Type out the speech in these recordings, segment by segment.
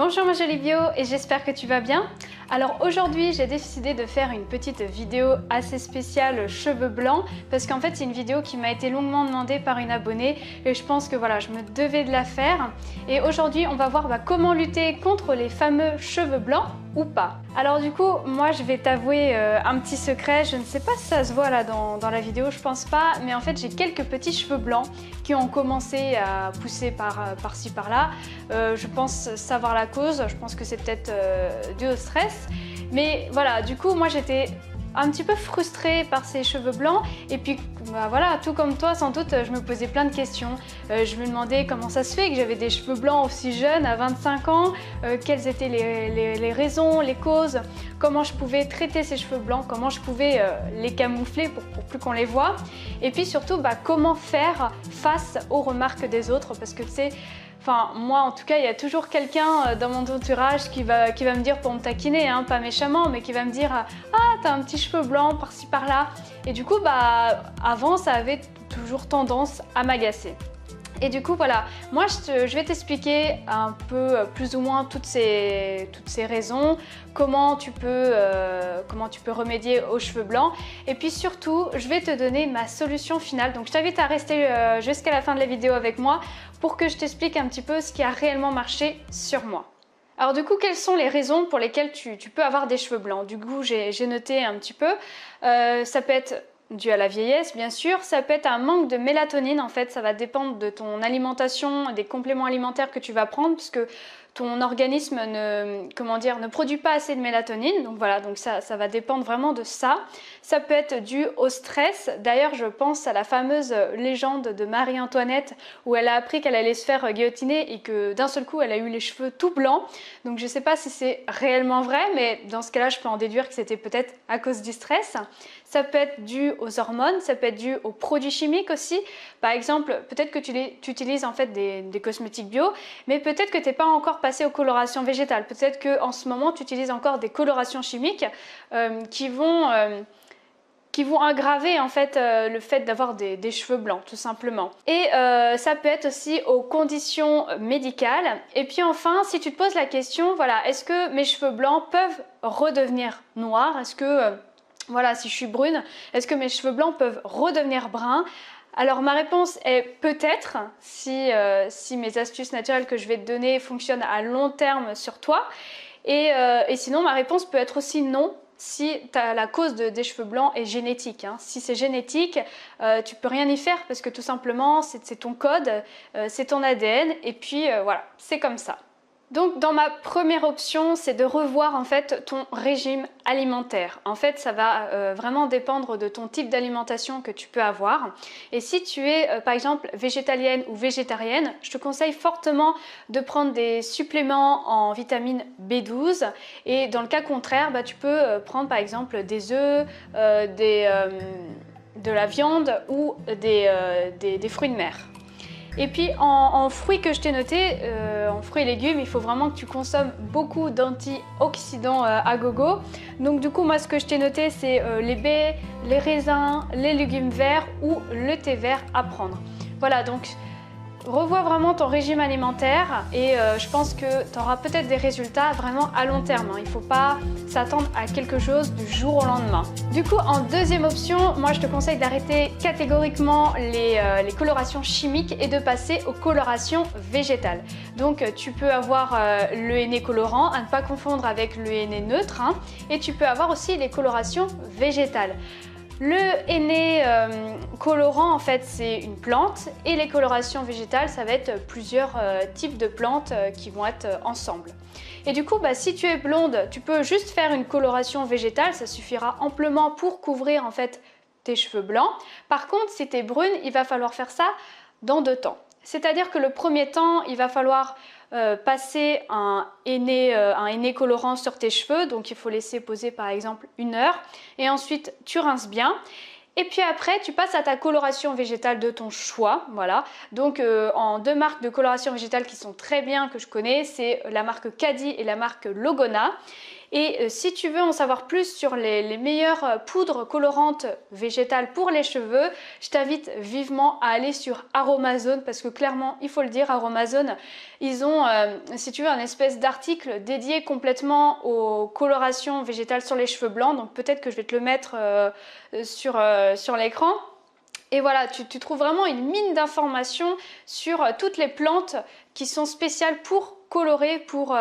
Bonjour ma jolie bio et j'espère que tu vas bien. Alors aujourd'hui j'ai décidé de faire une petite vidéo assez spéciale cheveux blancs parce qu'en fait c'est une vidéo qui m'a été longuement demandée par une abonnée et je pense que voilà, je me devais de la faire. Et aujourd'hui on va voir comment lutter contre les fameux cheveux blancs ou pas. Alors du coup moi je vais t'avouer un petit secret, je ne sais pas si ça se voit là dans la vidéo, je pense pas, mais en fait j'ai quelques petits cheveux blancs qui ont commencé à pousser par-ci par-là. Je pense savoir la cause, je pense que c'est peut-être dû au stress. Mais voilà, du coup moi j'étais un petit peu frustrée par ces cheveux blancs et puis voilà, tout comme toi sans doute je me posais plein de questions. Je me demandais comment ça se fait que j'avais des cheveux blancs aussi jeunes à 25 ans, quelles étaient les raisons, les causes, comment je pouvais traiter ces cheveux blancs, comment je pouvais les camoufler pour plus qu'on les voit, et puis surtout comment faire face aux remarques des autres, parce que tu sais, enfin, moi en tout cas, il y a toujours quelqu'un dans mon entourage qui va me dire, pour me taquiner, hein, pas méchamment, mais qui va me dire « Ah, t'as un petit cheveu blanc par-ci par-là ». Et du coup, avant, ça avait toujours tendance à m'agacer. Et du coup, voilà, moi je vais t'expliquer un peu plus ou moins toutes ces raisons, comment tu peux remédier aux cheveux blancs. Et puis surtout, je vais te donner ma solution finale. Donc je t'invite à rester jusqu'à la fin de la vidéo avec moi pour que je t'explique un petit peu ce qui a réellement marché sur moi. Alors du coup, quelles sont les raisons pour lesquelles tu peux avoir des cheveux blancs? Du coup, j'ai noté un petit peu. Ça peut être dû à la vieillesse, bien sûr. Ça peut être un manque de mélatonine. En fait, ça va dépendre de ton alimentation, des compléments alimentaires que tu vas prendre, puisque ton organisme ne produit pas assez de mélatonine. Donc voilà, donc ça va dépendre vraiment de ça. Ça peut être dû au stress. D'ailleurs, je pense à la fameuse légende de Marie-Antoinette où elle a appris qu'elle allait se faire guillotiner et que d'un seul coup, elle a eu les cheveux tout blancs. Donc je ne sais pas si c'est réellement vrai, mais dans ce cas-là, je peux en déduire que c'était peut-être à cause du stress. Ça peut être dû aux hormones, ça peut être dû aux produits chimiques aussi. Par exemple, peut-être que tu utilises en fait des cosmétiques bio, mais peut-être que tu n'es pas encore passé aux colorations végétales. Peut-être qu'en ce moment, tu utilises encore des colorations chimiques qui vont aggraver en fait le fait d'avoir des cheveux blancs, tout simplement. Et ça peut être aussi aux conditions médicales. Et puis enfin, si tu te poses la question, voilà, est-ce que mes cheveux blancs peuvent redevenir noirs? Est-ce que voilà, si je suis brune, est-ce que mes cheveux blancs peuvent redevenir bruns? Alors ma réponse est peut-être, si mes astuces naturelles que je vais te donner fonctionnent à long terme sur toi. Et sinon ma réponse peut être aussi non, si la cause des cheveux blancs est génétique. Hein. Si c'est génétique, tu peux rien y faire parce que tout simplement c'est ton code, c'est ton ADN et puis voilà, c'est comme ça. Donc dans ma première option, c'est de revoir en fait ton régime alimentaire. En fait, ça va vraiment dépendre de ton type d'alimentation que tu peux avoir. Et si tu es par exemple végétalienne ou végétarienne, je te conseille fortement de prendre des suppléments en vitamine B12. Et dans le cas contraire, tu peux prendre par exemple des œufs, de la viande ou des fruits de mer. Et puis en fruits que je t'ai noté, en fruits et légumes, il faut vraiment que tu consommes beaucoup d'antioxydants à gogo. Donc du coup, moi ce que je t'ai noté, c'est les baies, les raisins, les légumes verts ou le thé vert à prendre. Voilà, donc revois vraiment ton régime alimentaire et je pense que tu auras peut-être des résultats vraiment à long terme. Hein. Il ne faut pas s'attendre à quelque chose du jour au lendemain. Du coup, en deuxième option, moi je te conseille d'arrêter catégoriquement les colorations chimiques et de passer aux colorations végétales. Donc tu peux avoir le henné colorant, à ne pas confondre avec le henné neutre, hein, et tu peux avoir aussi les colorations végétales. Le henné colorant, en fait, c'est une plante et les colorations végétales, ça va être plusieurs types de plantes qui vont être ensemble. Et du coup, si tu es blonde, tu peux juste faire une coloration végétale, ça suffira amplement pour couvrir en fait tes cheveux blancs. Par contre, si tu es brune, il va falloir faire ça dans 2 temps. C'est-à-dire que le premier temps, il va falloir passer un henné colorant sur tes cheveux, donc il faut laisser poser par exemple 1 heure et ensuite tu rinces bien et puis après tu passes à ta coloration végétale de ton choix. Voilà, donc en 2 marques de coloration végétale qui sont très bien, que je connais, c'est la marque Cadi et la marque Logona. Et si tu veux en savoir plus sur les meilleures poudres colorantes végétales pour les cheveux, je t'invite vivement à aller sur Aromazone parce que clairement, il faut le dire, Aromazone, ils ont, si tu veux, un espèce d'article dédié complètement aux colorations végétales sur les cheveux blancs. Donc peut-être que je vais te le mettre sur l'écran. Et voilà, tu trouves vraiment une mine d'informations sur toutes les plantes qui sont spéciales pour colorer, pour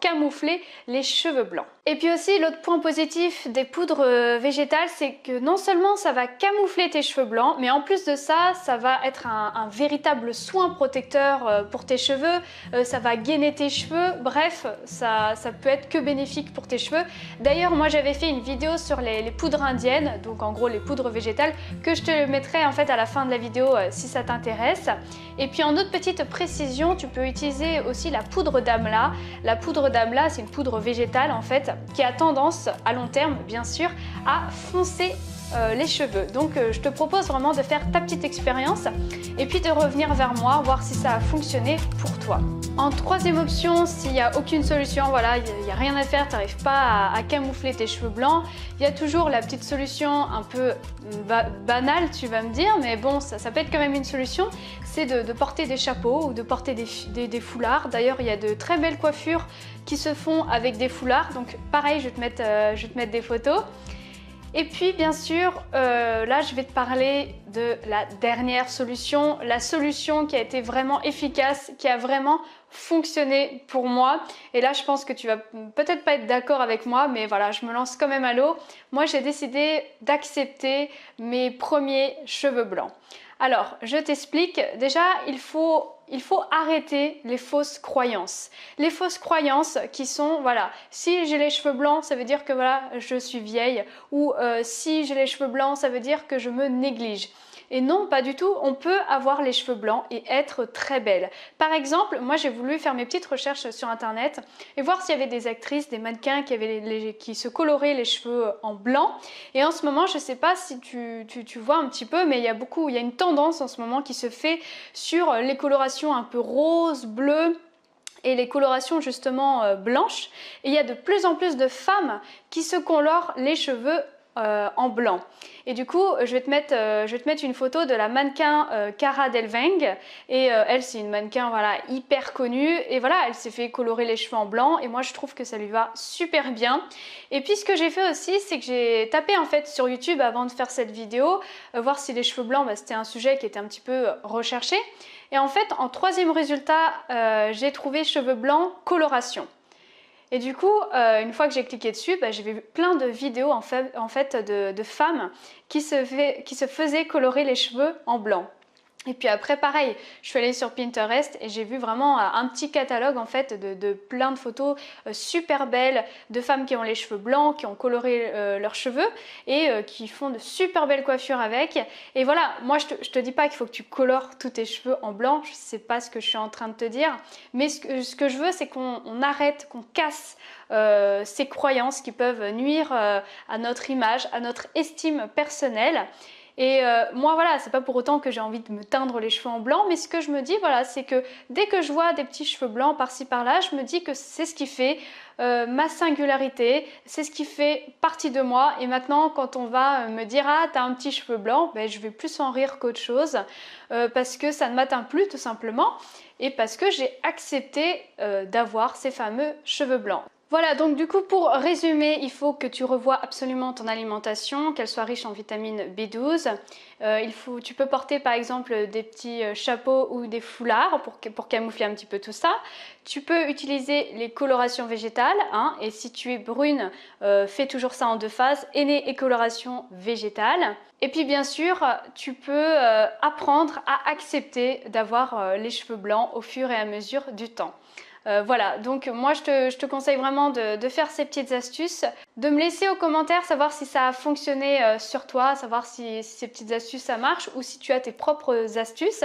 camoufler les cheveux blancs. Et puis aussi, l'autre point positif des poudres végétales, c'est que non seulement ça va camoufler tes cheveux blancs, mais en plus de ça, ça va être un véritable soin protecteur pour tes cheveux, ça va gainer tes cheveux, bref, ça peut être que bénéfique pour tes cheveux. D'ailleurs, moi j'avais fait une vidéo sur les poudres indiennes, donc en gros les poudres végétales, que je te mettrai en fait à la fin de la vidéo si ça t'intéresse. Et puis en autre petite précision, tu peux utiliser aussi la poudre d'amla. La poudre d'amla, c'est une poudre végétale en fait, qui a tendance, à long terme bien sûr, à foncer les cheveux. Donc je te propose vraiment de faire ta petite expérience et puis de revenir vers moi, voir si ça a fonctionné pour toi. En troisième option, s'il n'y a aucune solution, voilà, il n'y a rien à faire, tu n'arrives pas à camoufler tes cheveux blancs, il y a toujours la petite solution un peu banale, tu vas me dire, mais bon, ça peut être quand même une solution, c'est de porter des chapeaux ou de porter des foulards. D'ailleurs, il y a de très belles coiffures qui se font avec des foulards, donc pareil, je vais te mettre des photos. Et puis bien sûr, là je vais te parler de la dernière solution, la solution qui a été vraiment efficace, qui a vraiment fonctionné pour moi. Et là je pense que tu vas peut-être pas être d'accord avec moi, mais voilà, je me lance quand même à l'eau. Moi j'ai décidé d'accepter mes premiers cheveux blancs. Alors, je t'explique. Déjà, il faut arrêter les fausses croyances. Les fausses croyances qui sont, voilà, si j'ai les cheveux blancs, ça veut dire que voilà, je suis vieille. Ou si j'ai les cheveux blancs, ça veut dire que je me néglige. Et non, pas du tout, on peut avoir les cheveux blancs et être très belle. Par exemple, moi j'ai voulu faire mes petites recherches sur internet et voir s'il y avait des actrices, des mannequins qui se coloraient les cheveux en blanc. Et en ce moment, je ne sais pas si tu vois un petit peu, mais il y a une tendance en ce moment qui se fait sur les colorations un peu rose, bleu, et les colorations justement blanches. Et il y a de plus en plus de femmes qui se colorent les cheveux en blanc. Et du coup, je vais te mettre une photo de la mannequin Cara Delving. Et elle, c'est une mannequin voilà, hyper connue. Et voilà, elle s'est fait colorer les cheveux en blanc. Et moi, je trouve que ça lui va super bien. Et puis, ce que j'ai fait aussi, c'est que j'ai tapé en fait sur YouTube avant de faire cette vidéo, voir si les cheveux blancs, c'était un sujet qui était un petit peu recherché. Et en fait, en troisième résultat, j'ai trouvé cheveux blancs coloration. Et du coup, une fois que j'ai cliqué dessus, j'ai vu plein de vidéos en fait de femmes qui se faisaient colorer les cheveux en blanc. Et puis après, pareil, je suis allée sur Pinterest et j'ai vu vraiment un petit catalogue en fait de plein de photos super belles de femmes qui ont les cheveux blancs, qui ont coloré leurs cheveux et qui font de super belles coiffures avec. Et voilà, moi je te dis pas qu'il faut que tu colores tous tes cheveux en blanc, je sais pas ce que je suis en train de te dire, mais ce que je veux, c'est qu'on arrête, qu'on casse ces croyances qui peuvent nuire à notre image, à notre estime personnelle. Et moi voilà, c'est pas pour autant que j'ai envie de me teindre les cheveux en blanc, mais ce que je me dis voilà, c'est que dès que je vois des petits cheveux blancs par-ci par-là, je me dis que c'est ce qui fait ma singularité, c'est ce qui fait partie de moi. Et maintenant quand on va me dire ah t'as un petit cheveu blanc, je vais plus en rire qu'autre chose parce que ça ne m'atteint plus tout simplement et parce que j'ai accepté d'avoir ces fameux cheveux blancs. Voilà, donc du coup pour résumer, il faut que tu revoies absolument ton alimentation, qu'elle soit riche en vitamine B12. Tu peux porter par exemple des petits chapeaux ou des foulards pour camoufler un petit peu tout ça. Tu peux utiliser les colorations végétales, et si tu es brune, fais toujours ça en 2 phases, henné et coloration végétale. Et puis bien sûr, tu peux apprendre à accepter d'avoir les cheveux blancs au fur et à mesure du temps. Voilà, donc moi je te conseille vraiment de faire ces petites astuces, de me laisser aux commentaires savoir si ça a fonctionné sur toi, savoir si ces petites astuces ça marche ou si tu as tes propres astuces.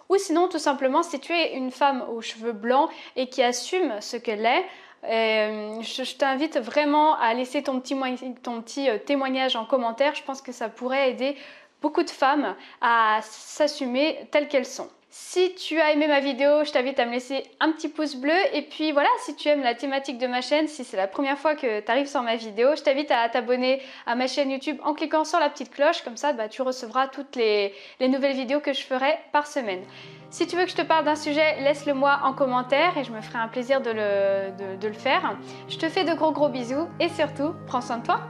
Ou sinon tout simplement si tu es une femme aux cheveux blancs et qui assume ce qu'elle est, je t'invite vraiment à laisser ton petit témoignage en commentaire. Je pense que ça pourrait aider beaucoup de femmes à s'assumer telles qu'elles sont. Si tu as aimé ma vidéo, je t'invite à me laisser un petit pouce bleu. Et puis voilà, si tu aimes la thématique de ma chaîne, si c'est la première fois que tu arrives sur ma vidéo, je t'invite à t'abonner à ma chaîne YouTube en cliquant sur la petite cloche. Comme ça, tu recevras toutes les nouvelles vidéos que je ferai par semaine. Si tu veux que je te parle d'un sujet, laisse-le moi en commentaire et je me ferai un plaisir de le faire. Je te fais de gros bisous et surtout, prends soin de toi.